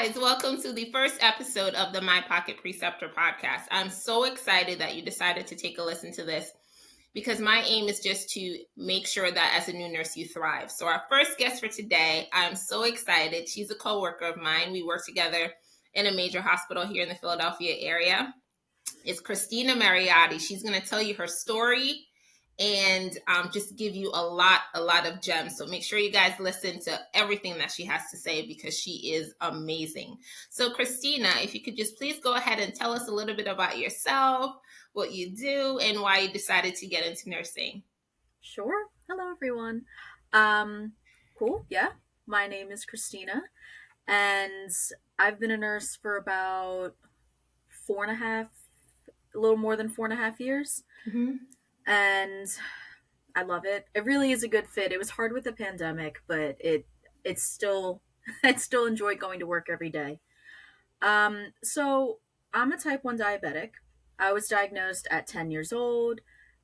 Guys, welcome to the first episode of the My Pocket Preceptor podcast. I'm so excited that you decided to take a listen to this because my aim is just to make sure that as a new nurse you thrive. So our first guest for today, I'm so excited. She's a coworker of mine. We work together in a major hospital here in the Philadelphia area. It's Christina Mariotti. She's going to tell you her story and just give you a lot of gems. So make sure you guys listen to everything that she has to say because she is amazing. So Christina, if you could just please go ahead and tell us a little bit about yourself, what you do, and why you decided to get into nursing. Sure. Hello, everyone. Cool. Yeah. My name is Christina, and I've been a nurse for about a little more than 4.5 years. Mm-hmm. And I love it. It really is a good fit. It was hard with the pandemic, but it's still I still enjoy going to work every day. So I'm a type 1 diabetic. I was diagnosed at 10 years old.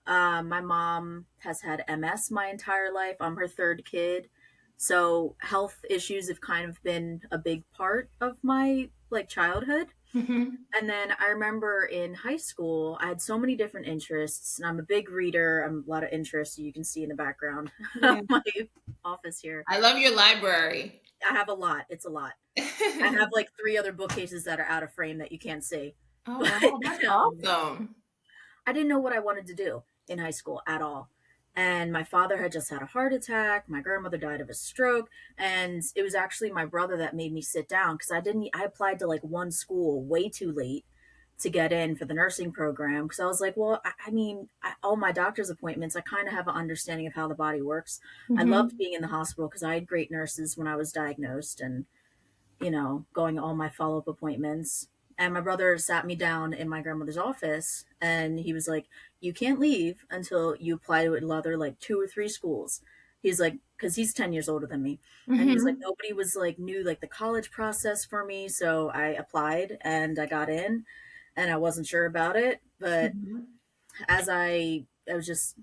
My mom has had MS my entire life. I'm her third kid. So health issues have kind of been a big part of my childhood. Mm-hmm. And then I remember in high school, I had so many different interests, and I'm a big reader. I'm a lot of interests you can see in the background Yeah. of my office here. I love your library. I have a lot. It's a lot. I have like 3 other bookcases that are out of frame that you can't see. Oh, But wow, that's awesome. I didn't know what I wanted to do in high school at all. And my father had just had a heart attack. My grandmother died of a stroke. And it was actually my brother that made me sit down because I applied to like one school way too late to get in for the nursing program. Because I was like, well, all my doctor's appointments, I kind of have an understanding of how the body works. I loved Mm-hmm. being in the hospital because I had great nurses when I was diagnosed and, going to all my follow up appointments. And my brother sat me down in my grandmother's office and he was like, you can't leave until you apply to another like 2 or 3 schools. He's like, because he's 10 years older than me. And he's like, Mm-hmm. nobody was like, knew like the college process for me. So I applied and I got in and I wasn't sure about it. But as I was just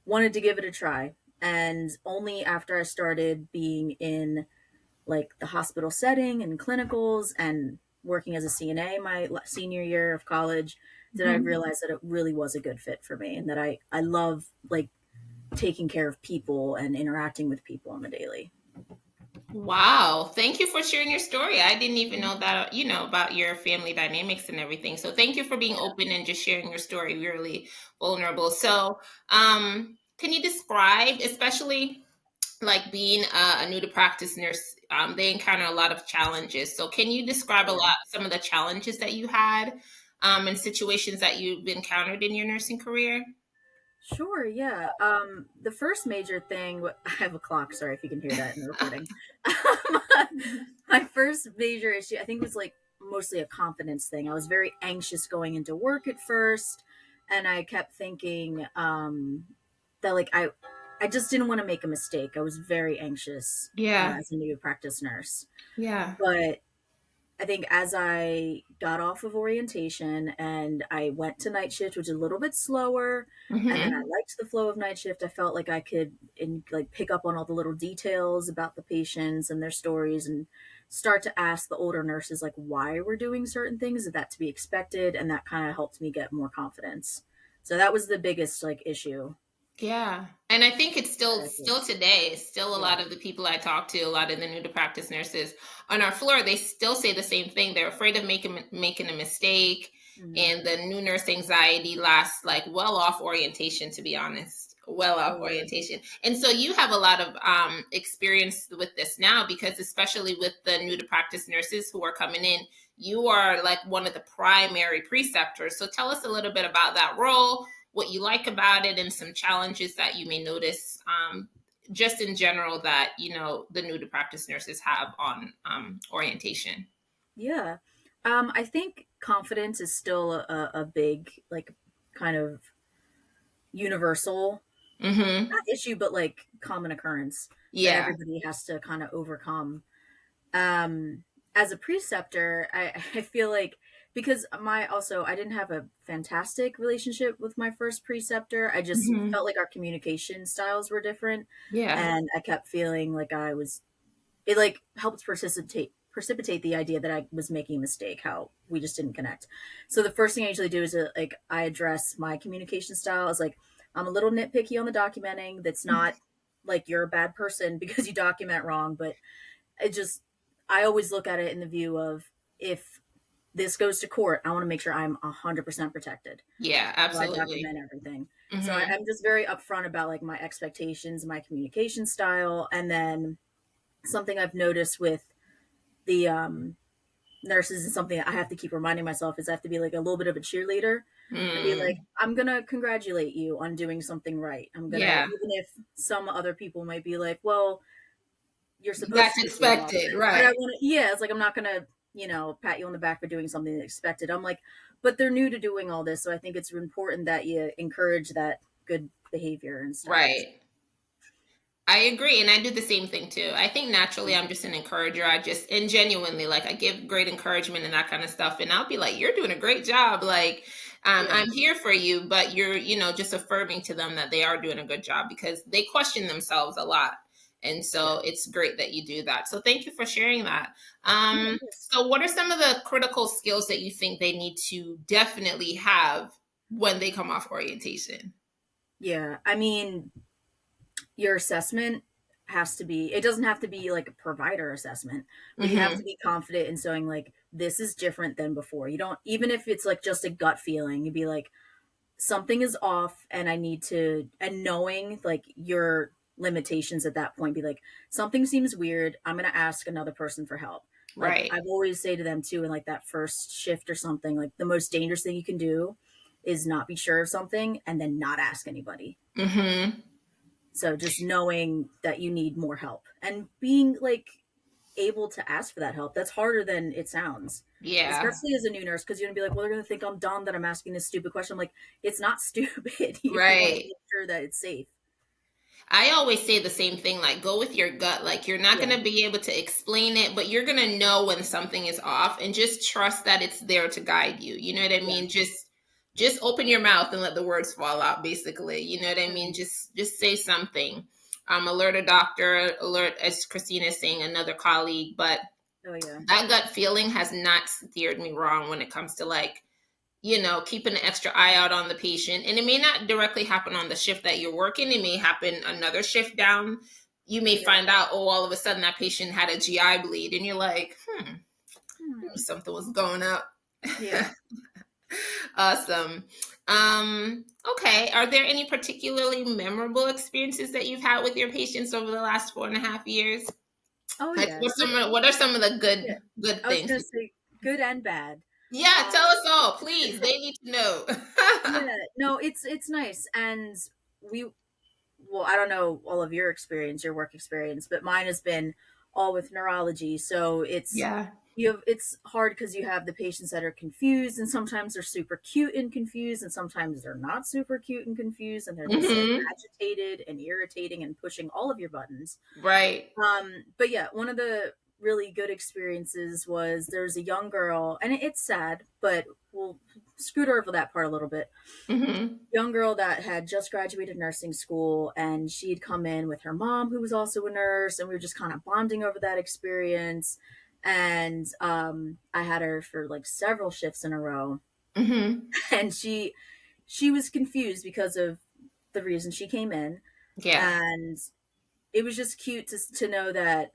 wanted to give it a try. And only after I started being in like the hospital setting and clinicals and working as a CNA my senior year of college did I Mm-hmm. realize that it really was a good fit for me and that I love like taking care of people and interacting with people on the daily. Wow. Thank you for sharing your story. I didn't even know that, about your family dynamics and everything. So thank you for being open and just sharing your story, really vulnerable. So, can you describe, especially like being a new to practice nurse, they encounter a lot of challenges. So can you describe Yeah. some of the challenges that you had, and situations that you've encountered in your nursing career? Sure, yeah. The first major thing, I have a clock, sorry if you can hear that in the recording. My first major issue, I think, was like mostly a confidence thing. I was very anxious going into work at first, and I kept thinking that like I just didn't want to make a mistake. I was very anxious Yeah. as a new practice nurse. Yeah. But I think as I got off of orientation and I went to night shift, which is a little bit slower, and then I Hmm. liked the flow of night shift. I felt like I could pick up on all the little details about the patients and their stories and start to ask the older nurses like why we're doing certain things. Is that to be expected? And that kind of helped me get more confidence. So that was the biggest like issue Yeah. And I think it's that still I still faced. today, still a Yeah. lot of the people I talk to, a lot of the new to practice nurses on our floor, they still say the same thing. They're afraid of making a mistake, Mhm. and the new nurse anxiety lasts like well off orientation, to be honest. Well off Oh yeah. orientation. And so you have a lot of experience with this now because especially with the new to practice nurses who are coming in, you are like one of the primary preceptors. So tell us a little bit about that role, what you like about it, and some challenges that you may notice, just in general, that the new to practice nurses have on orientation. Yeah. I think confidence is still a big, like, kind of universal, Mm-hmm. not issue, but like common occurrence that Yeah. everybody has to kind of overcome. Um, as a preceptor, I feel like because I didn't have a fantastic relationship with my first preceptor. I just Mm-hmm. felt like our communication styles were different. Yeah. And I kept feeling like it like helped precipitate the idea that I was making a mistake, how we just didn't connect. So the first thing I usually do is like I address my communication style as like I'm a little nitpicky on the documenting. That's not like you're a bad person because you document wrong, but it just I always look at it in the view of if this goes to court, I want to make sure I'm 100% protected. Yeah, So I absolutely. document everything. So Hmm. I'm just very upfront about like my expectations, my communication style, and then something I've noticed with the nurses and something that I have to keep reminding myself is I have to be like a little bit of a cheerleader and be like, Mm. I'm gonna congratulate you on doing something right. I'm gonna, Yeah, even if some other people might be like, well, you're supposed that's to be doing all expected, this, but I right? want to, yeah, it's like I'm not gonna, pat you on the back for doing something that's expected. I'm like, but they're new to doing all this, so I think it's important that you encourage that good behavior and stuff. Right. I agree, and I do the same thing too. I think naturally I'm just an encourager. I just and genuinely like I give great encouragement and that kind of stuff, and I'll be like, "You're doing a great job." Like, Yeah, I'm here for you, but you're just affirming to them that they are doing a good job because they question themselves a lot, and yeah, so it's great that you do that. So thank you for sharing that. yeah, of course. So what are some of the critical skills that you think they need to definitely have when they come off orientation? Yeah. I mean, your assessment has to be, it doesn't have to be like a provider assessment, but you have to Mm-hmm. be confident in saying like this is different than before. You don't, even if it's like just a gut feeling, you'd be like something is off and I need to, and knowing like your limitations at that point, be like something seems weird, I'm going to ask another person for help. Like Right. I've always say to them too in like that first shift or something, like the most dangerous thing you can do is not be sure of something and then not ask anybody. Mm-hmm. So just knowing that you need more help and being like able to ask for that help, that's harder than it sounds. Yeah. Especially as a new nurse, because you're gonna be like, well, they're gonna think I'm dumb that I'm asking this stupid question. I'm like, it's not stupid. You want to Right. make sure that it's safe. I always say the same thing, like go with your gut. Like you're not Yeah, going to be able to explain it, but you're going to know when something is off and just trust that it's there to guide you. You know what I yeah. mean? Just open your mouth and let the words fall out basically. You know what I mean? Mhm. Just say something. Alert a doctor, alert as Christina is saying another colleague, but Oh yeah, that gut feeling has not steered me wrong when it comes to like keeping an extra eye out on the patient. And it may not directly happen on the shift that you're working. It may happen another shift down. You may yeah. find out, oh, all of a sudden that patient had a GI bleed. And you're like, Hmm. something was going up. Yeah. Awesome. Okay. Are there any particularly memorable experiences that you've had with your patients over the last 4.5 years? Oh Like yeah. Good. what are some of the Yeah. good I was things? gonna say good and bad. Yeah, Um, tell us all, please. They need to know. yeah. No, it's nice, and we well, I don't know all of your experience, your work experience, but mine has been all with neurology. So Yeah. it's hard because you have the patients that are confused, and sometimes they're super cute and confused, and sometimes they're not super cute and confused, and they're just like Hmm. agitated and irritating and pushing all of your buttons. Right. But yeah, one of the really good experiences was there's a young girl, and it's sad, but we'll scoot over that part a little bit. Hmm. Young girl that had just graduated nursing school, and she'd come in with her mom who was also a nurse, and we were just kind of bonding over that experience. And I had her for like several shifts in a row, Hmm. and she was confused because of the reason she came in. Yeah. And it was just cute to know that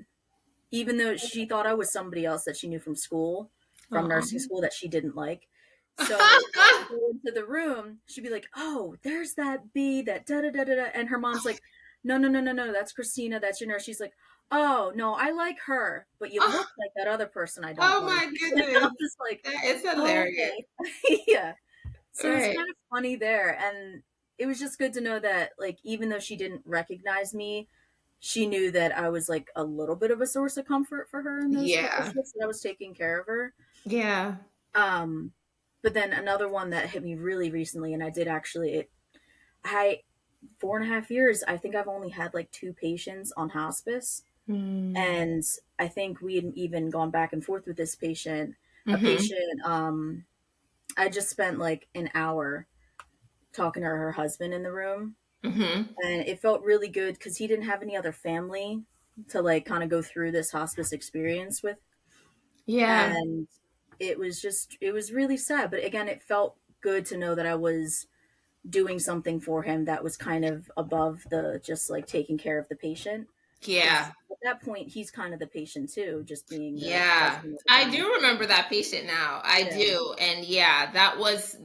even though she thought I was somebody else that she knew from school, from nursing Oh. school, that she didn't like. So when I go into the room, she'd be like, "Oh, there's that bee that da da da da da," and her mom's like, "No, no, no, no, no, that's Christina, that's your nurse." She's like, "Oh no, I like her, but you Oh, look like that other person I don't oh like." my And I'm goodness. just like, That is "Oh, hilarious. okay, yeah." So it's Right. kind of funny there, and it was just good to know that, like, even though she didn't recognize me, she knew that I was like a little bit of a source of comfort for her in those couple Yeah. shifts that I was taking care of her. Yeah. Um, but then another one that hit me really recently, and I did actually, I 4.5 years, I think I've only had like two patients on hospice. Mm. And I think we had even gone back and forth with this patient. A Hmm. patient, I just spent like an hour talking to her husband in the room. Hmm. And it felt really good because he didn't have any other family to like kind of go through this hospice experience with. Yeah. And it was really sad. But again, it felt good to know that I was doing something for him that was kind of above the just like taking care of the patient. Because Yeah. at that point, he's kind of the patient too, just being the Yeah. husband of the I family. do remember that patient now. I Yeah. do. And yeah, that was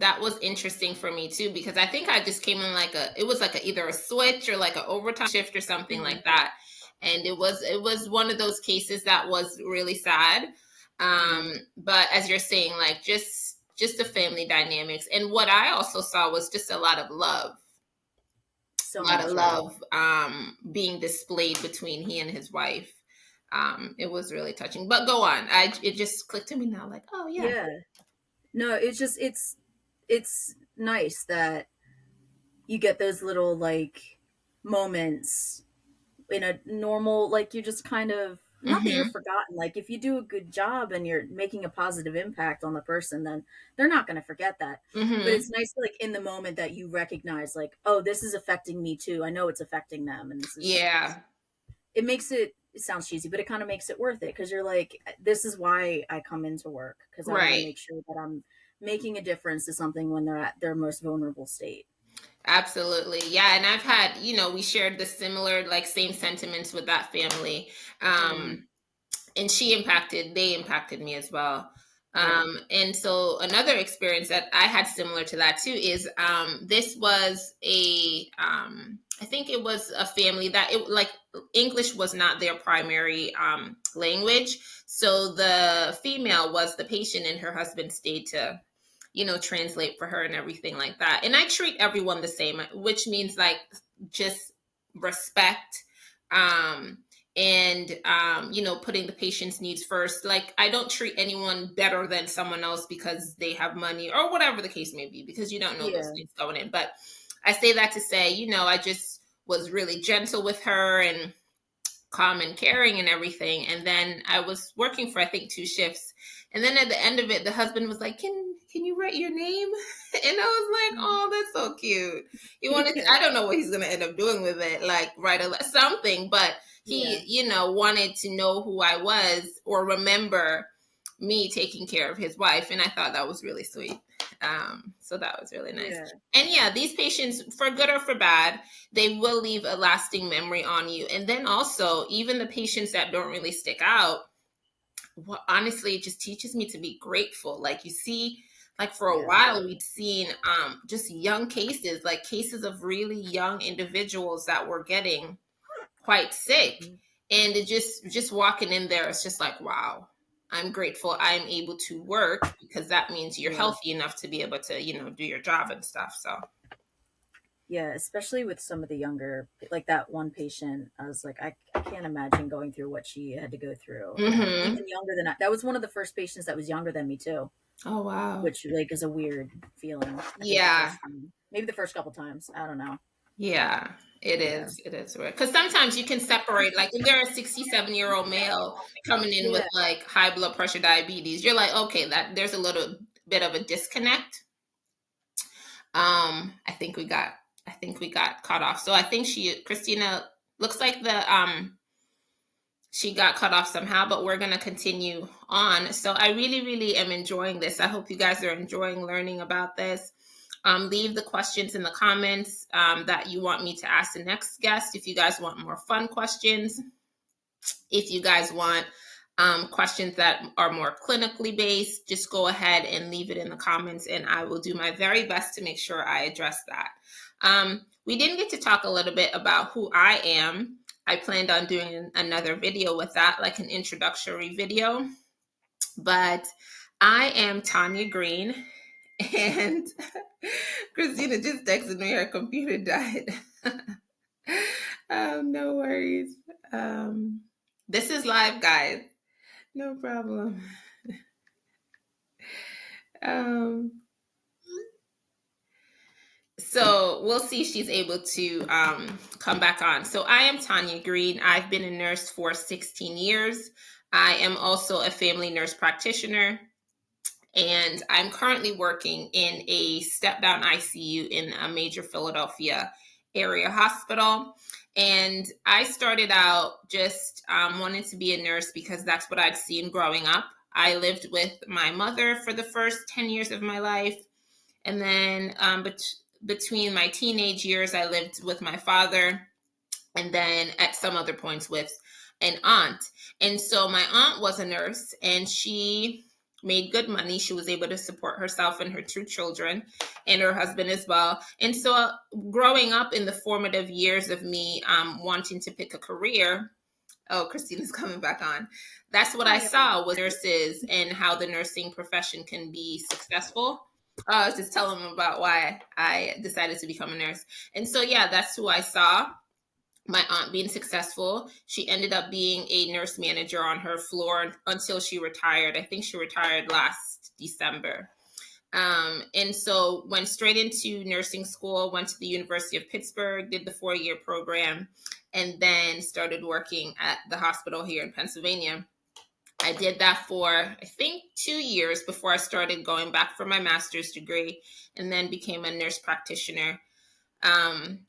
interesting for me too, because I think I just came in like it was like either a switch or like an overtime shift or something Hmm. like that. And it was one of those cases that was really sad. Yeah. But as you're saying, like just the family dynamics. And what I also saw was just a lot of love. So A lot of much, yeah. love being displayed between he and his wife. It was really touching. But go on. It just clicked to me now, like, oh yeah. Yeah. No, it's nice that you get those little like moments in a normal, like, you just kind of, not that you're Mm-hmm. forgotten, like if you do a good job and you're making a positive impact on the person, then they're not going to forget that. But Mm-hmm. it's nice, like in the moment, that you recognize, like, oh, this is affecting me too, I know it's affecting them, and this is, Yeah. it makes it sounds cheesy, but it kind of makes it worth it, because you're like, this is why I come into work, because I want to Right. make sure that I'm making a difference to something when they're at their most vulnerable state. Absolutely. Yeah. And I've had, we shared the similar, like, same sentiments with that family. Mm, And they impacted me as well. yeah. And so another experience that I had similar to that too is this was I think it was a family that it like English was not their primary language. So the female was the patient and her husband stayed to, translate for her and everything like that. And I treat everyone the same, which means like just respect. And putting the patient's needs first. Like, I don't treat anyone better than someone else because they have money or whatever the case may be, because you don't know those Yeah. things going in. But I say that to say, I just was really gentle with her and calm and caring and everything. And then I was working for, I think, 2 shifts. And then at the end of it, the husband was like, can you write your name? And I was like, oh, that's so cute. He wanted Yeah. I don't know what he's going to end up doing with it, like write something, but he, Yeah. wanted to know who I was or remember me taking care of his wife. And I thought that was really sweet. So that was really nice. Yeah. And yeah, these patients, for good or for bad, they will leave a lasting memory on you. And then also, even the patients that don't really stick out, well, honestly, it just teaches me to be grateful. Like, you see, like, for a Yeah. while we've seen just young cases, like cases of really young individuals that were getting quite sick. Mhm. And it just walking in there, it's just like, wow, I'm grateful I'm able to work, because that means you're Yeah. healthy enough to be able to, do your job and stuff. So Yeah, especially with some of the younger, like that one patient, I was like, I can't imagine going through what she had to go through. And mm-hmm. even younger than that was one of the first patients that was younger than me too, Oh wow. which like is a weird feeling. I think the Yeah. first time, maybe the first couple times, I don't know. Yeah, it Yeah. is. It is weird. Because sometimes you can separate, like, if they're a 67-year-old male coming in with Yeah. like high blood pressure, diabetes, you're like, okay, that there's a little bit of a disconnect. I think we got cut off. So I think Christina, looks like she got cut off somehow, but we're gonna continue on. So I really, really am enjoying this. I hope you guys are enjoying learning about this. Leave the questions in the comments that you want me to ask the next guest. If you guys want more fun questions, if you guys want questions that are more clinically based, just go ahead and leave it in the comments, and I will do my very best to make sure I address that. We didn't get to talk a little bit about who I am. I planned on doing another video with that, like an introductory video. But I am Tanya Green, and Christina just texted me her computer died. No worries. This is live, guys. No problem. Um, so we'll see if she's able to come back on. So I am Tanya Green. I've been a nurse for 16 years. I am also a family nurse practitioner, and I'm currently working in a step-down ICU in a major Philadelphia area hospital. And I started out just wanting to be a nurse because that's what I'd seen growing up. I lived with my mother for the first 10 years of my life. And then between my teenage years, I lived with my father. And then at some other points with an aunt. And so my aunt was a nurse, and she made good money. She was able to support herself and her two children and her husband as well. And so growing up in the formative years of me wanting to pick a career, oh, Christina's coming back on. That's what I saw was nurses and how the nursing profession can be successful. I was just telling them about why I decided to become a nurse. And so, yeah, that's who I saw. My aunt being successful. She ended up being a nurse manager on her floor until she retired. I think she retired last December. And so went straight into nursing school, went to the University of Pittsburgh, did the 4-year program, and then started working at the hospital here in Pennsylvania. I did that for, I think, 2 years before I started going back for my master's degree, and then became a nurse practitioner.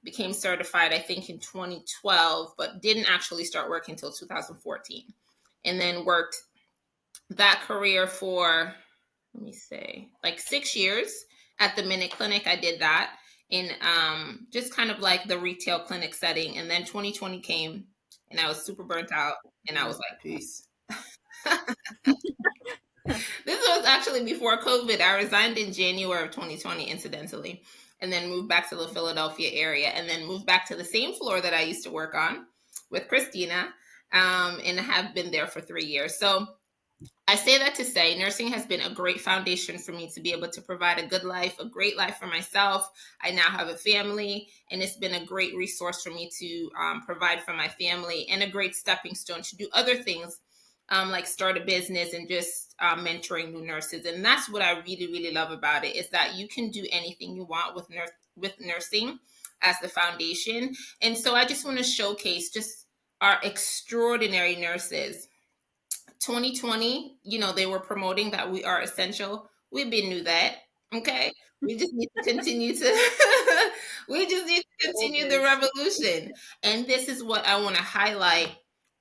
Became certified, I think, in 2012, but didn't actually start working until 2014. And then worked that career for, let me say, like 6 years at the Minute Clinic. I did that in just kind of like the retail clinic setting. And then 2020 came, and I was super burnt out, and I was like, peace. This was actually before COVID. I resigned in January of 2020, incidentally, and then moved back to the Philadelphia area, and then moved back to the same floor that I used to work on with Christina, and have been there for 3 years. So I say that to say nursing has been a great foundation for me to be able to provide a good life, a great life for myself. I now have a family, and it's been a great resource for me to provide for my family, and a great stepping stone to do other things, like start a business and just mentoring new nurses. And that's what I really, really love about it, is that you can do anything you want with nursing as the foundation. And so I just want to showcase just our extraordinary nurses. 2020, they were promoting that we are essential. We been knew that. Okay. We just need to continue to we just need to continue the revolution. And this is what I want to highlight: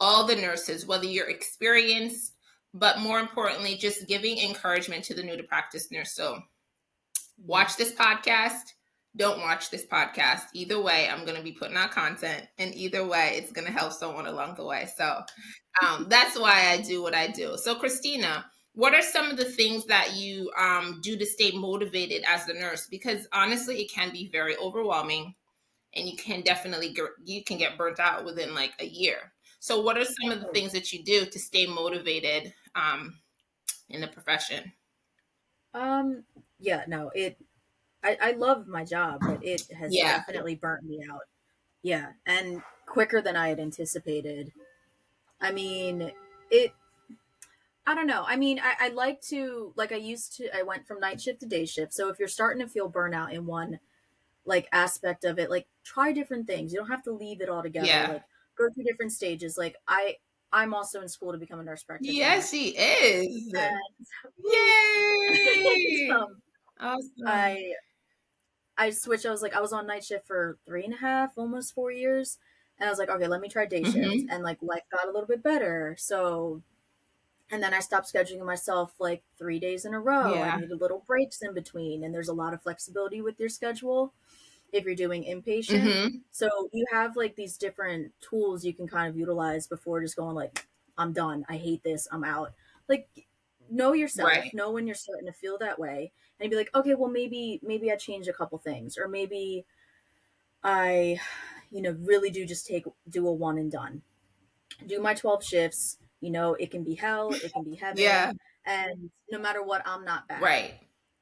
all the nurses, whether you're experienced, but more importantly, just giving encouragement to the new to practice nurse. So watch this podcast. Don't watch this podcast. Either way, I'm going to be putting out content, and either way, it's going to help someone along the way. So that's why I do what I do. So, Christina, what are some of the things that you do to stay motivated as a nurse? Because honestly, it can be very overwhelming, and you can definitely get burnt out within like a year. So, what are some of the things that you do to stay motivated in the profession? Yeah, no, I love my job, but it has definitely burnt me out. Yeah, and quicker than I had anticipated. I mean, I don't know. I mean, I like to, like, I went from night shift to day shift. So if you're starting to feel burnout in one, like, aspect of it, like, try different things. You don't have to leave it all together. Yeah. Like, go through different stages. Like, I'm also in school to become a nurse practitioner. Yes, she is. And, yay! Awesome. I switched. I was on night shift for 3.5, almost 4 years. And I was like, okay, let me try day shift. And like life got a little bit better. So, and then I stopped scheduling myself like 3 days in a row. Yeah. I needed little breaks in between. And there's a lot of flexibility with your schedule if you're doing inpatient. So you have like these different tools you can kind of utilize before just going like, I'm done. I hate this. I'm out. Like, know yourself, Right. know when you're starting to feel that way, and be like, okay, well, maybe I change a couple things, or maybe I, really do just do a one and done. Do my 12 shifts. It can be hell, it can be heaven, and no matter what, I'm not bad. Right.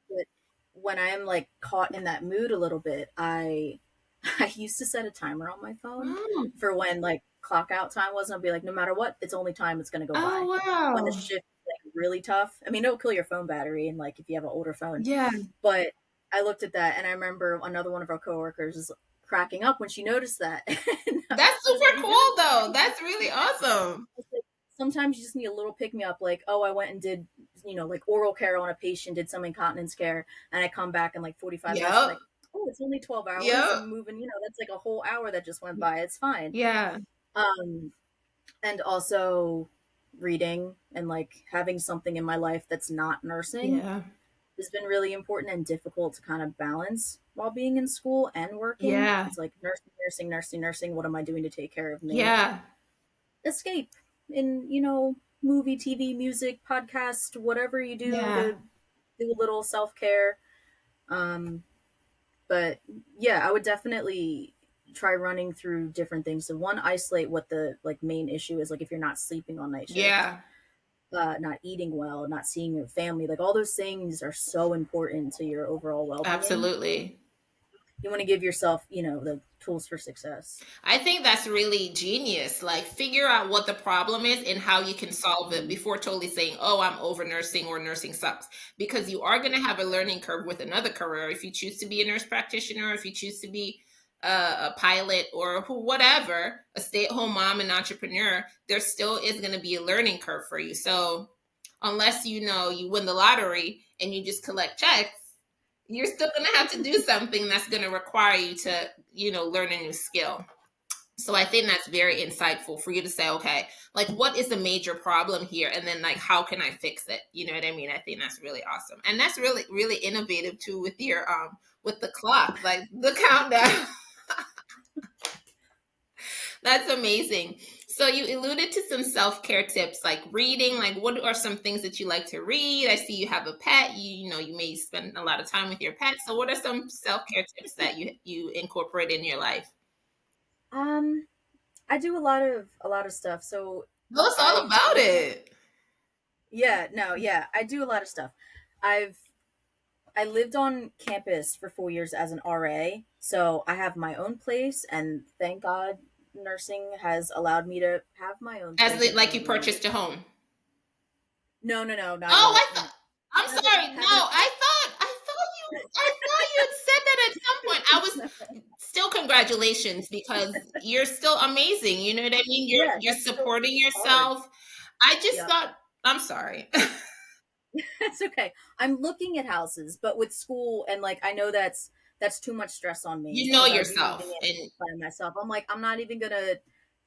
But when I am like caught in that mood a little bit, I used to set a timer on my phone for when like clock out time was. And I'll be like, no matter what, it's only time it's going to go by. Wow. When the shift is like really tough. I mean, it'll kill your phone battery, and like if you have an older phone. Yeah. But I looked at that, and I remember another one of our coworkers is cracking up when she noticed that. That's super cool, though. That's really awesome. Sometimes you just need a little pick me up, like, oh, I went and did, like oral care on a patient, did some incontinence care, and I come back in like 45 minutes, like, oh, it's only 12 hours. I'm moving, that's like a whole hour that just went by. It's fine. Yeah. And also reading and like having something in my life that's not nursing Yeah. has been really important and difficult to kind of balance while being in school and working. Yeah. It's like nursing, nursing, nursing, nursing. What am I doing to take care of me? Yeah. Escape in, you know, movie, TV, music, podcast, whatever you do Yeah. to do a little self care. Um, but yeah, I would definitely try running through different things. So one, isolate what the like main issue is. Like if you're not sleeping on night shift, Yeah. not eating well, not seeing your family, like all those things are so important to your overall well being. Absolutely. You want to give yourself, you know, the tools for success. I think that's really genius. Like, figure out what the problem is and how you can solve it Mhm. before totally saying, oh, I'm over nursing or nursing sucks. Because you are going to have a learning curve with another career. If you choose to be a nurse practitioner, if you choose to be a pilot or whatever, a stay at home mom and entrepreneur, there still is going to be a learning curve for you. So, unless you know you win the lottery and you just collect checks, you're still going to have to do something that's going to require you to, learn a new skill. So I think that's very insightful for you to say, okay, like what is the major problem here? And then like, how can I fix it? You know what I mean? I think that's really awesome. And that's really, really innovative too with your, with the clock, like the countdown. That's amazing. So you alluded to some self-care tips like reading. Like what are some things that you like to read? I see you have a pet. You may spend a lot of time with your pet. So what are some self-care tips that you incorporate in your life? Um, I do a lot of stuff. So Tell us all I about live, it. yeah, no, yeah, I do a lot of stuff. I've I lived on campus for 4 years as an RA, so I have my own place, and thank God nursing has allowed me to have my own place and Like kind you of run it. purchased a home. No, no, no, not Oh, yet. I thought. I'm Haven't sorry. No, haven't. I thought you had said that at some point. I was still congratulations because you're still amazing. You know what I mean? You're Yeah, you're that's still supporting hard. yourself. I just Yep. thought. I'm sorry. It's okay. I'm looking at houses, but with school and like I know that's too much stress on me You know because I'd be moving yourself, in and by myself. I'm like, I'm not even gonna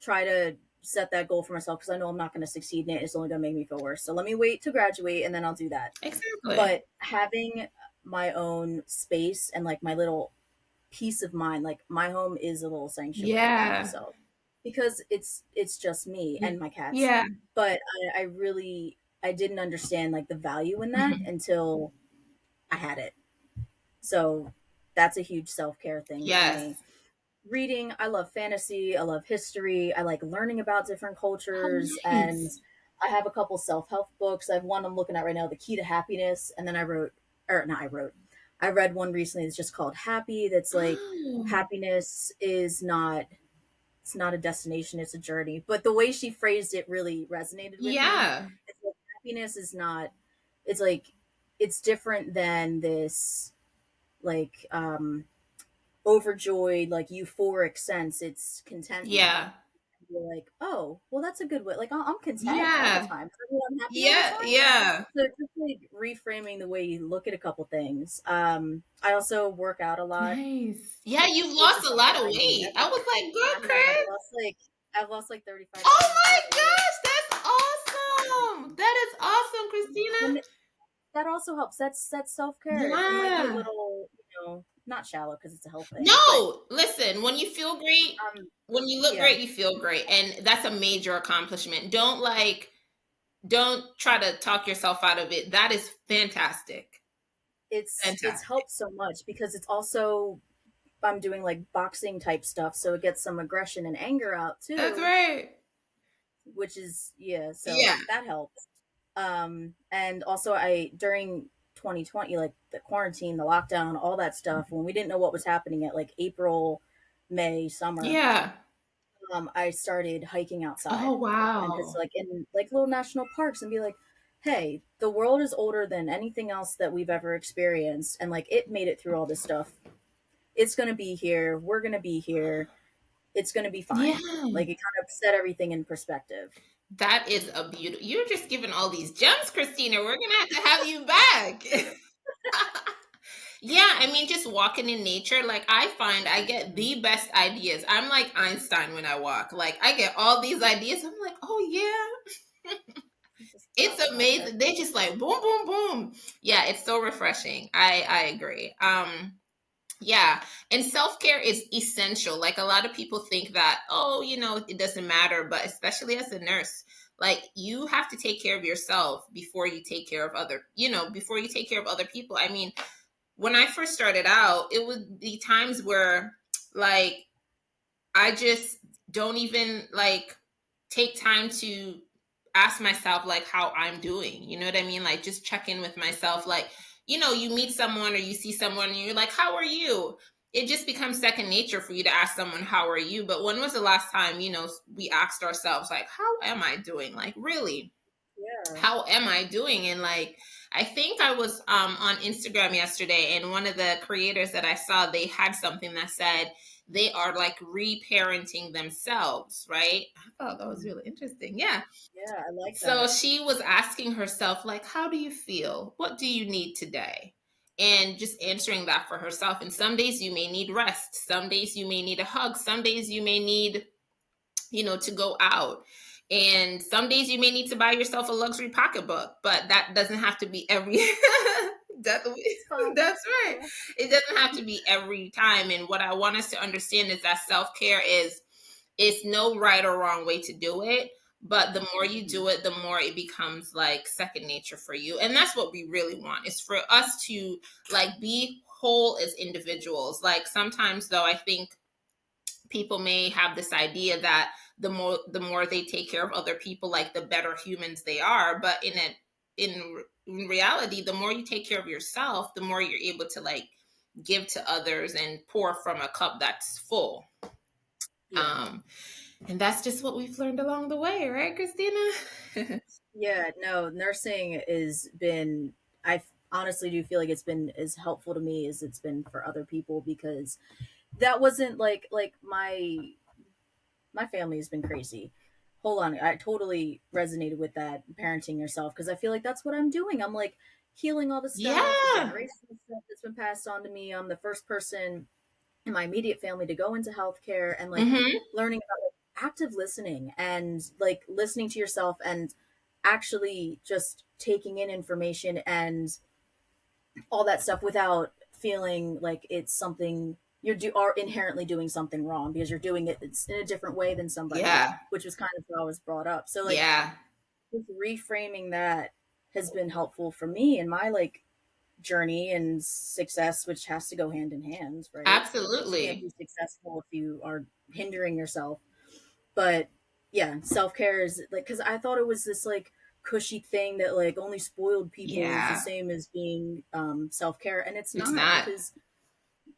try to set that goal for myself because I know I'm not gonna succeed in it. It's only gonna make me feel worse. So let me wait to graduate and then I'll do that. exactly. But having my own space and like my little peace of mind, like my home is a little sanctuary to Yeah. myself because it's just me and my cats. Yeah. But I really I didn't understand like the value in that Mhm. until I had it. So that's a huge self care thing for Yes. me. Reading, I love fantasy, I love history, I like learning about different Oh, cultures, and nice. I have a couple self help books. I have one I'm looking at right now, The Key to Happiness, and then I read one recently that's just called Happy. That's like Oh, happiness is not it's not a destination, it's a journey. But the way she phrased it really resonated with me. yeah. It's like happiness is not it's like it's different than this like overjoyed, like euphoric sense. It's contentment. Yeah. You're like, oh, well, that's a good way. Like, I'm content all the Yeah. time. Does that mean I'm happy all the Yeah. time? Yeah. So just like reframing the way you look at a couple things. I also work out a lot, Nice. Yeah, you've which lost is a lot something of I need. weight. I was like, I good, have. Chris. I've lost like 35 Oh pounds my since I was gosh, that's awesome. That is awesome, Christina. and that also helps. That's self care. It might be a Yeah. little, not shallow because it's a health thing, but No, listen, when you feel great, um, when you look yeah, great, you feel great. And that's a major accomplishment. Don't try to talk yourself out of it. That is fantastic. it's Fantastic. helped so much because it's also I'm doing like boxing type stuff, so it gets some aggression and anger out That's too, right. which is yeah, Yeah. so that helps. And also I during 2020, like the quarantine, the lockdown, all that stuff, when we didn't know what was happening at like April, May, summer, Yeah. I started hiking Oh, outside and because wow. like in like little national parks and be like, hey, the world is older than anything else that we've ever experienced, and like it made it through all this stuff. It's gonna be here. We're gonna be here. It's gonna be Yeah. fine. Like it kind of set everything in perspective. That is a beautiful. You're just giving all these gems, Christina. We're gonna have to have you back. Yeah, I mean, just walking in nature, like I find I get the best ideas. I'm like Einstein when I walk. Like I get all these ideas. I'm like, oh yeah. Just It's popping off amazing. They just everywhere. like boom, boom, boom. Yeah, it's so refreshing. I agree. Yeah, and self-care is essential. Like a lot of people think that, oh, it doesn't matter, but especially as a nurse, like you have to take care of yourself before you take care of before you take care of other people. I mean, when I first started out, it would be times where like I just don't even like take time to ask myself like how I'm doing. You know what I mean? Like just check in with myself. Like, you meet someone or you see someone and you're like, how are you? It just becomes second nature for you to ask someone, how are you? But when was the last time, we asked ourselves, like, how am I doing? Like, really? Yeah. How am I doing? And like, I think I was on Instagram yesterday, and one of the creators that I saw, they had something that said they are like reparenting themselves, right? I thought that was Mm. really interesting. Yeah. Yeah, I like So that. she was asking herself, like, how do you feel? What do you need today? And just answering that for herself. And some days you may need rest. Some days you may need a hug. Some days you may need to go out. And some days you may need to buy yourself a luxury pocketbook, but that doesn't have to be every that, It's fun. that's right. Yeah. It doesn't have to be every time. And what I want us to understand is that self-care is it's no right or wrong way to do it. But the more you Mhm. do it, the more it becomes like second nature for you. And that's what we really want, is for us to like be whole as individuals. Like sometimes though, I think people may have this idea that the more they take care of other people, like the better humans they are. But in reality, the more you take care of yourself, the more you're able to like give to others and pour from a cup that's full. Yeah. um and that's just what we've learned along the way, right, Christina? Yeah, no, nursing has been, I honestly do feel like it's been as helpful to me as it's been for other people, because that wasn't like my family has been crazy. Hold on, I totally resonated with that, parenting yourself, because I feel like that's what I'm doing. I'm like healing all the stuff, Yeah. generational stuff that's been passed on to me. I'm the first person in my immediate family to go into healthcare, and like Hmm. learning about like, active listening, and like listening to yourself, and actually just taking in information and all that stuff without feeling like it's something are inherently doing something wrong because you're doing it it's in a different way than somebody, Yeah. which was kind of how I was brought up. So like Yeah. just reframing that has been helpful for me in my like journey and success, which has to go hand in hand, right? You can't Absolutely. be successful if you are hindering yourself. But yeah, self-care is like, because I thought it was this like cushy thing that like only spoiled people is the Yeah. same as being self-care, and it's It's not, not. because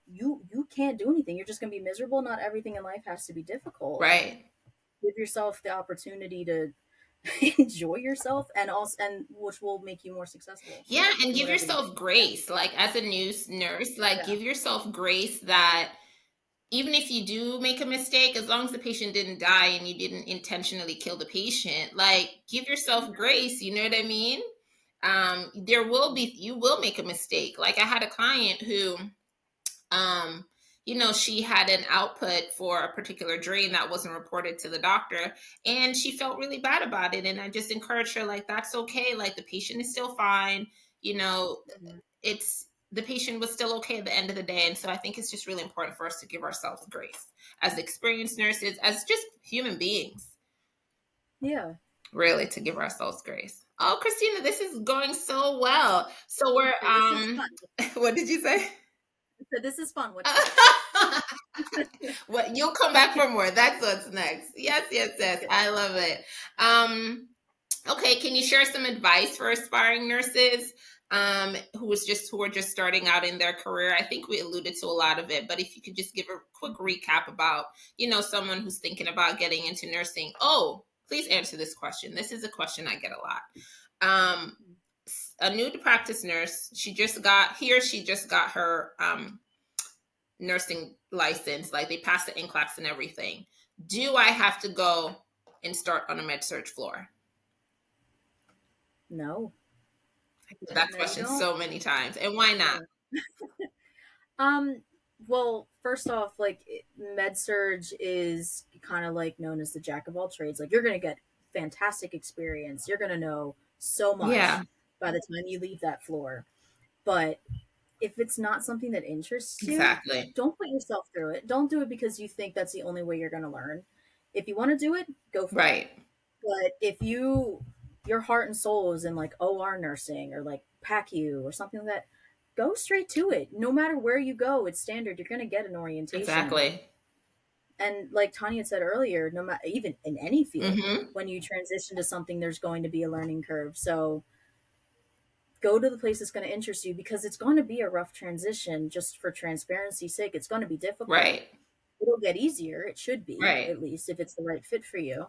you can't do anything. You're just going to be miserable. Not everything in life has to be difficult. Right. Give yourself the opportunity to enjoy yourself, and also, and which will make you more successful Yeah, and in give whatever you yourself do. grace. Like as a news nurse, like Yeah. give yourself grace that even if you do make a mistake, as long as the patient didn't die and you didn't intentionally kill the patient, like give yourself grace. You know what I mean? You will make a mistake. Like I had a client who um she had an output for a particular drain that wasn't reported to the doctor, and she felt really bad about it, and I just encouraged her, like, that's okay, like the patient is still fine. you know Mhm. it's the patient was still okay at the end of the day. And so I think it's just really important for us to give ourselves grace as experienced nurses, as just human beings, Yeah. really, to give ourselves grace. Oh, Christina, this is going so well. So we're Okay, this is fun. what did you say? So this is fun. What's next? What, you'll come back for more. That's what's next. Yes, yes, yes. Okay. I love it. Okay, can you share some advice for aspiring nurses who are just starting out in their career? I think we alluded to a lot of it, but if you could just give a quick recap about, someone who's thinking about getting into nursing. Oh, please answer this question. This is a question I get a lot. Um, a new to practice nurse, she just got her nursing license, like they passed the NCLEX and everything. Do I have to go and start on a med surge floor? No. I get that No, you question don't. so many times. And why not? Yeah. Um, well, first off, like med surge is kind of like known as the jack of all trades. Like you're gonna get fantastic experience. You're going to know so Yeah, much by the time you leave that floor. But if it's not something that interests you, exactly. don't put yourself through it. Don't do it because you think that's the only way you're going to learn. If you want to do it, go for it. Right. But if your heart and soul is in like OR nursing or like PACU or something like that, go straight to it. No matter where you go, it's standard. You're going to get an orientation. Exactly. And like Tanya said earlier, no matter even in any field, Mm-hmm. when you transition to something, there's going to be a learning curve. So go to the place that's going to interest you because it's going to be a rough transition. Just for transparency's sake, it's going to be difficult. Right. It'll get easier. It should be, Right. at least if it's the right fit for you.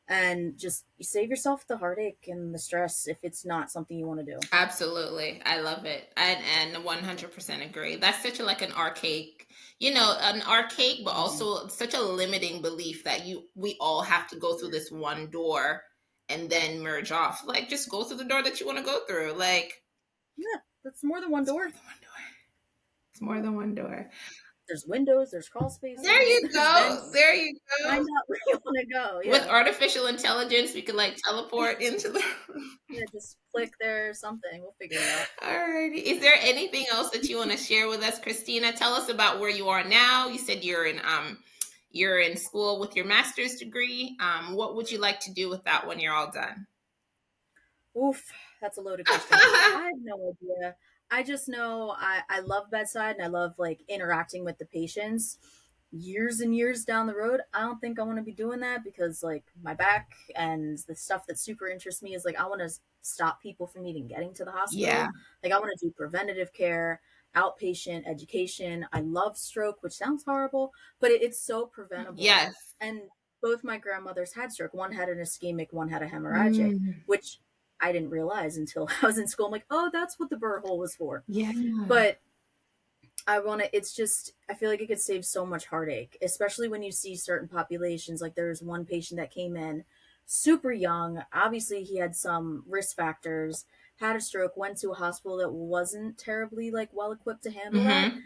And just you save yourself the heartache and the stress if it's not something you want to do. Absolutely. I love it. And 100% agree. That's such a like an archaic, an archaic, but Mhm. also such a limiting belief that we all have to go through this one door and then merge off. Like just go through the door that you want to go through. Like Yeah, that's more than one it's more door. than one door. It's more than one door. There's windows, there's crawl There spaces, you there's go. vents. There you Find go. out where you want to go. With Yeah. artificial intelligence, we could like teleport into the Yeah, just click there or something. We'll figure it out. Alrighty. Is there anything else that you want to share with us, Christina? Tell us about where you are now. You said you're in school with your master's degree. What would you like to do with that when you're all done? Oof, that's a loaded question. I have no idea. I just know I love bedside and I love like interacting with the patients. Years and years down the road, I don't think I want to be doing that because like my back and the stuff that super interests me is like I want to stop people from even getting to the Yeah. hospital. Like I want to do preventative care, outpatient education. I love stroke, which sounds horrible, but it's so preventable. Yes. And both my grandmothers had stroke. One had an ischemic, one had a hemorrhagic, Mm, which I didn't realize until I was in school. I'm like, oh, that's what the burr hole was for. yeah. But I want to, it's just, I feel like it could save so much heartache, especially when you see certain populations. Like there was one patient that came in super young. Obviously, he had some risk factors, had a stroke, went to a hospital that wasn't terribly like well equipped to handle that. Mm-hmm.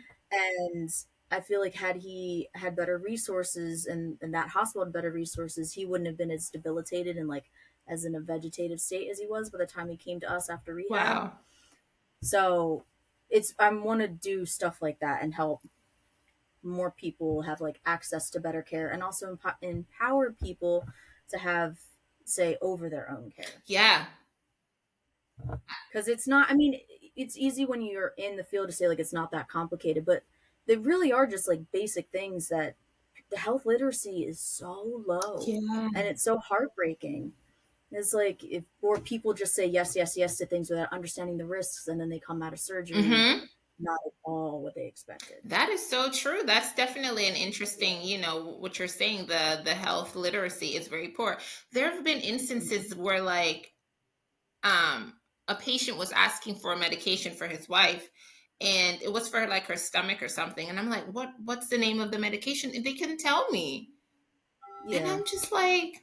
And I feel like had he had better resources and that hospital had better resources, he wouldn't have been as debilitated and like as in a vegetative state as he was by the time he came to us after rehab. Wow. So it's I want to do stuff like that and help more people have like access to better care and also empower people to have say over their own care Yeah. because it's not, I mean, it's easy when you're in the field to say like it's not that complicated, but they really are just like basic things that the health literacy is so low Yeah. and it's so heartbreaking. It's like if or people just say yes, yes, yes to things without understanding the risks, and then they come out of surgery Mm-hmm. not at all what they expected. That is so true. That's definitely an interesting, what you're saying, the health literacy is very poor. There have been instances where like a patient was asking for a medication for his wife and it was for like her stomach or something and I'm like what's the name of the medication and they couldn't tell me and Yeah, I'm just like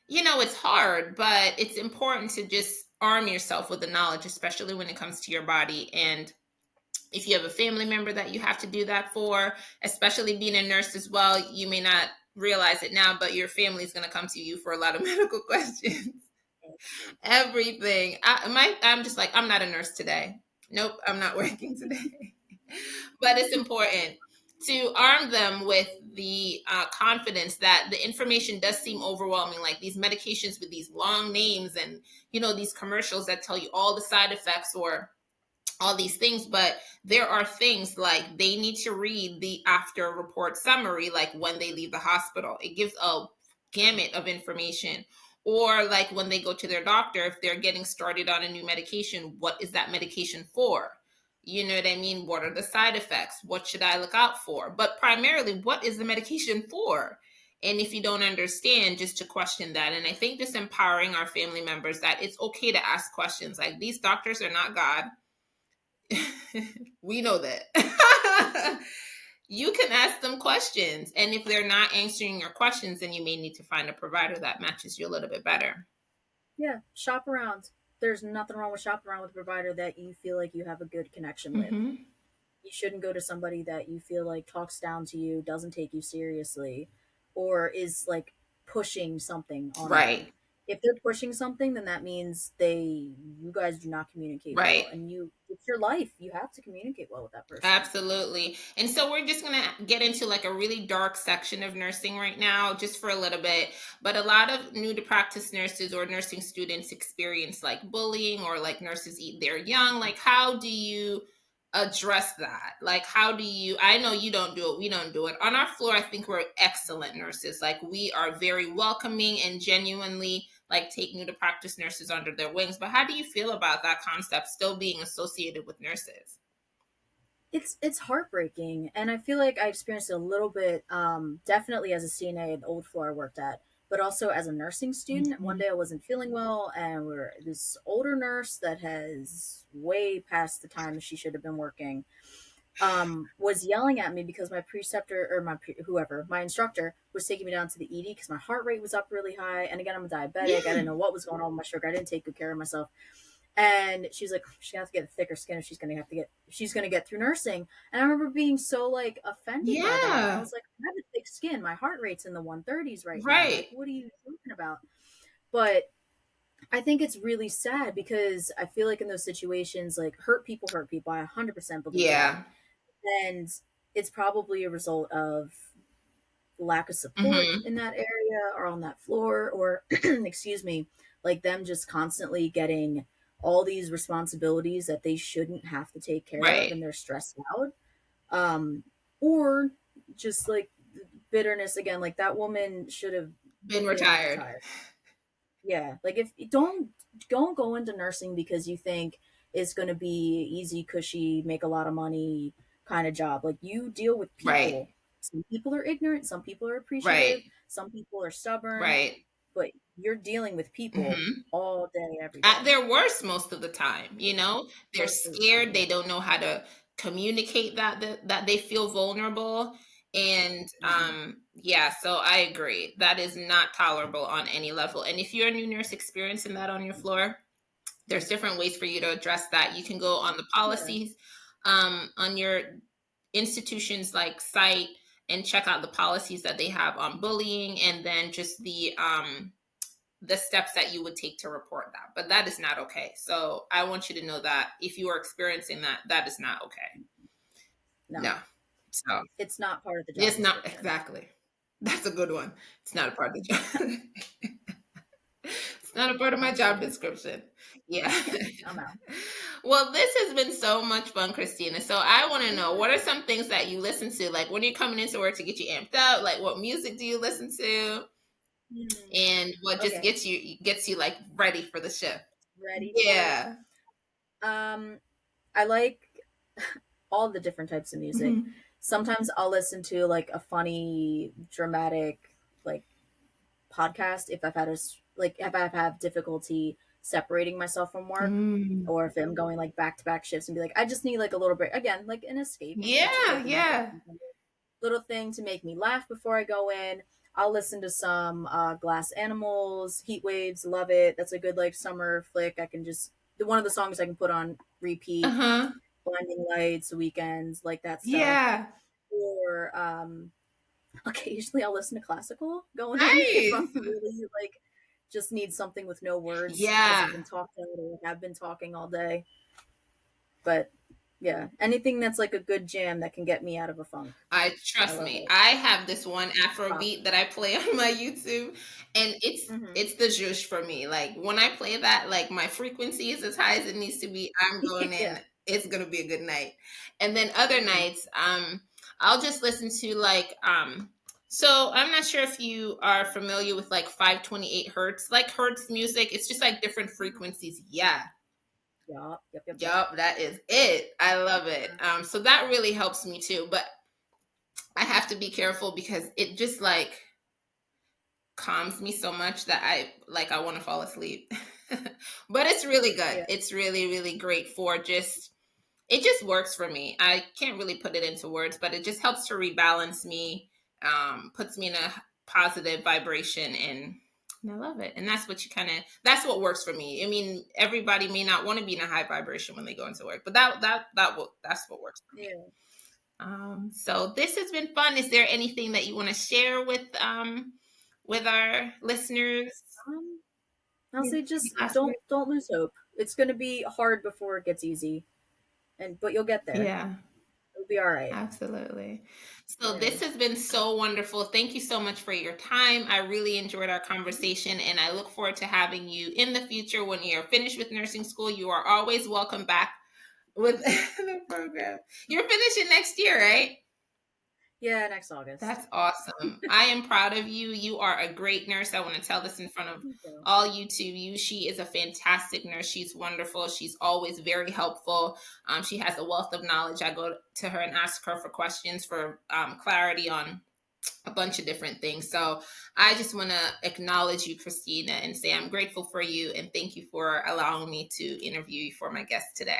it's hard but it's important to just arm yourself with the knowledge especially when it comes to your body and if you have a family member that you have to do that for especially being a nurse as well you may not realize it now but your family is going to come to you for a lot of medical questions everything. I'm just like, I'm not a nurse today. Nope, I'm not working today. But it's important to arm them with the confidence that the information does seem overwhelming, like these medications with these long names and, these commercials that tell you all the side effects or all these things, but there are things like they need to read the after report summary, like when they leave the hospital. It gives a gamut of information. Or like when they go to their doctor, if they're getting started on a new medication, what is that medication for? You know what I mean? What are the side effects? What should I look out for? But primarily, what is the medication for? And if you don't understand, just to question that. And I think just empowering our family members that it's okay to ask questions. Like these doctors are not God. We know that. You can ask them questions. And if they're not answering your questions, then you may need to find a provider that matches you a little bit better. yeah. Shop around. There's nothing wrong with shopping around with a provider that you feel like you have a good connection with. Mm-hmm. You shouldn't go to somebody that you feel like talks down to you, doesn't take you seriously, or is like pushing something on Right. you. if they're pushing something, then that means you guys do not communicate well, Right. and it's your life. You have to communicate well with that person. Absolutely. And so we're just going to get into like a really dark section of nursing right now, just for a little bit. But a lot of new to practice nurses or nursing students experience like bullying, or like nurses eat their young. Like, how do you address that? Like, how do you, I know you don't do it. We don't do it. On our floor, I think we're excellent nurses. Like, we are very welcoming and genuinely like take new to practice nurses under their wings. But how do you feel about that concept still being associated with nurses? It's heartbreaking, and I feel like I experienced it a little bit, definitely as a CNA at the old floor I worked at, but also as a nursing student. One Mhm. day I wasn't feeling well, and we're this older nurse that has way past the time she should have been working, was yelling at me because my preceptor or whoever my instructor was taking me down to the ED because my heart rate was up really high, and again I'm a diabetic. I Yeah. didn't know what was going on with my sugar. I didn't take good care of myself. And she's like, she's gonna have to get thicker skin if she's gonna get through nursing. And I remember being so like offended by that. I Yeah. was like, I have a thick skin. My heart rate's in the 130s right now. Right. Like, what are you talking about? But I think it's really sad because I feel like in those situations, like hurt people. I 100% believe that. Yeah. And it's probably a result of lack of support Hmm. in that area or on that floor, or excuse me, like them just constantly getting all these responsibilities that they shouldn't have to take care of, Right. and they're stressed out. um or just like bitterness again, like that woman should have Been been retired. retired. Yeah, like if don't go into nursing because you think it's going to be easy, cushy, make a lot of money kind of job. Like, you deal with Right. people. Some people are ignorant, some people are Right. appreciative, some people are stubborn, Right. but you're dealing with people Hmm. all day every At day, their worst most of the time, they're most of the time. scared. They don't know how to communicate that they feel vulnerable. And Hmm. yeah, so I agree. That is not tolerable on any level. And if you're a new nurse experiencing that on your floor, there's different ways for you to address that. You can go on the Yeah. policies on your institution's like site and check out the policies that they have on bullying, and then just the steps that you would take to report that. But that is not okay. So I want you to know that if you are experiencing that, that is not okay. No, No. So it's not part of the job it's not description. exactly. That's a good one. It's not a part of the job. It's not a part of my job Absolutely. description. Yeah. I'm out. Well, this has been so much fun, Christina. So I want to know, Yeah. what are some things that you listen to? Like, when you're coming into work to get you amped up, like what music do you listen to? And what just Okay, gets you like ready for the shift? ready for it. Yeah. I like all the different types of music. Mhm. Sometimes I'll listen to like a funny, dramatic, like podcast if if I've had difficulty separating myself from work, Mm. or if I'm going like back to back shifts and be like, I just need like a little break again, like an escape. That's a Yeah, coping yeah. mechanism. Little thing to make me laugh before I go in. I'll listen to some Glass Animals, Heat Waves, love it. That's a good like summer flick. I can just one of the songs I can put on repeat. Uh-huh. Blinding Lights, Weekends, like that stuff. Yeah. Or occasionally I'll listen to classical going in if I'm Nice. really like just need something with no words because Yeah. I've been talking or have been talking all day. But yeah, anything that's like a good jam that can get me out of a funk. I I trust love me. it. I have this one Pop. Afrobeat that I play on my YouTube, and Hmm. it's the zhuzh for me. Like, when I play that, like my frequency is as high as it needs to be. I'm going Yeah. in. It's gonna be a good night. And then other Hmm. nights, I'll just listen to like so I'm not sure if you are familiar with like 528 hertz, like hertz music. It's just like different frequencies. Yeah. Yup. Yep. Yep. Yep. Yup, that is it. I love it. So that really helps me too. But I have to be careful because it just like calms me so much that I want to fall asleep. But it's really good. Yeah. It's really, really great for just it just works for me. I can't really put it into words, but it just helps to rebalance me, puts me in a positive vibration, and I love it. And that's what works for me. I mean, everybody may not want to be in a high vibration when they go into work, but that's what works for me. Yeah. So this has been fun. Is there anything that you want to share with our listeners? I'll say just Last word. don't lose hope. It's going to be hard before it gets easy, but you'll get there. Yeah. It'll be all right. Absolutely. So Yeah. this has been so wonderful. Thank you so much for your time. I really enjoyed our conversation and I look forward to having you in the future when you're finished with nursing school. You are always welcome back with the program. You're finishing next year, right? Yeah, next August. That's awesome. I am proud of you. You are a great nurse. I want to tell this in front of Thank you. all you. She is a fantastic nurse. She's wonderful. She's always very helpful. She has a wealth of knowledge. I go to her and ask her for questions for clarity on a bunch of different things. So I just want to acknowledge you, Christina, and say I'm grateful for you and thank you for allowing me to interview you for my guest today.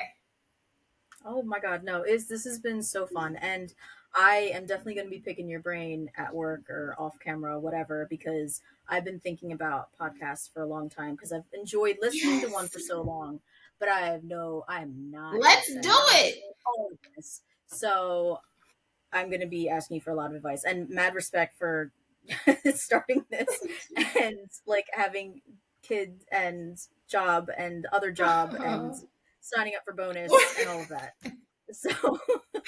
Oh my God, no! This has been so fun, and I am definitely going to be picking your brain at work or off camera, whatever, because I've been thinking about podcasts for a long time because I've enjoyed listening to one Yes. for so long, but I'm not good Let's at it. do I don't it. understand all of this, so I'm going to be asking you for a lot of advice and mad respect for starting this and like having kids and job and other job and signing up for bonus and all of that. So I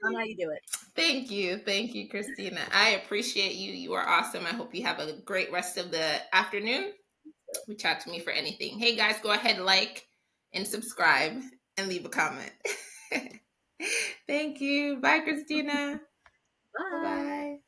don't know how you do it. Thank you. Thank you, Christina. I appreciate you. You are awesome. I hope you have a great rest of the afternoon. Reach out to me for anything. Hey, guys, go ahead, like and subscribe and leave a comment. Thank you. Bye, Christina. Bye. Bye-bye.